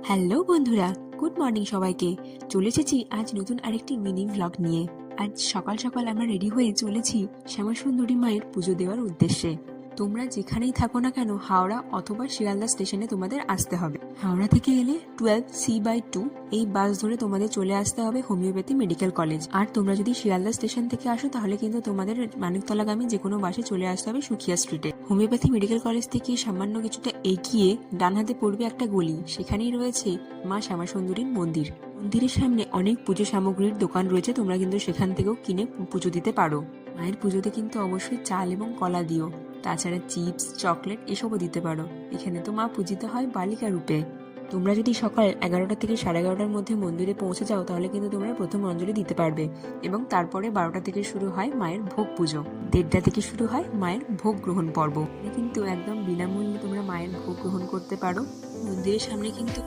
Hello বন্ধুরা, good morning সবাইকে। চলে এসেছি আজ নতুন আরেকটি মিনি ভ্লগ নিয়ে। আজ সকাল সকাল আমরা রেডি হয়ে চলেছি শ্যামাসুন্দরী মায়ের পুজো দেওয়ার উদ্দেশ্যে। তোমরা যেখানেই থাকো না কেন, হাওড়া অথবা শিয়ালদা স্টেশনে তোমাদের আসতে হবে। হাওড়া থেকে এলে 12C/2 এই বাস ধরে তোমাদের চলে আসতে হবে হোমিওপ্যাথি মেডিকেল কলেজ। আর তোমরা যদি শিয়ালদা স্টেশন থেকে আসো তাহলে কিন্তু তোমাদের মানিকতলাগামী যে কোনো বাসে চলে আসতে হবে সুখিয়া স্ট্রিটে। হোমিওপ্যাথি মেডিকেল কলেজ থেকে সামান্য কিছুটা এগিয়ে ডান হাতে পড়বে একটা গলি, সেখানেই রয়েছে মা শ্যামাসুন্দরীর মন্দির। মন্দিরের সামনে অনেক পুজো সামগ্রীর দোকান রয়েছে, তোমরা কিন্তু সেখান থেকেও কিনে পুজো দিতে পারো। মায়ের পুজোতে কিন্তু অবশ্যই চাল এবং কলা দিও, তাছাড়া চিপস, চকলেট এসবও দিতে পারো। এখানে তো মা পূজিত হয় বালিকা রূপে। তোমরা যদি সকাল 11টা থেকে 11:30টার মধ্যে মন্দিরে পৌঁছে যাও তাহলে কিন্তু তোমরা প্রথম অঞ্জলি দিতে পারবে, এবং তারপরে 12টা থেকে শুরু হয় মায়ের ভোগ পুজো। 1:30টা থেকে শুরু হয় মায়ের ভোগ গ্রহণ পর্ব। কিন্তু একদম বিনামূল্যে তোমরা মায়ের ভোগ গ্রহণ করতে পারো। মন্দিরের সামনে কিন্তু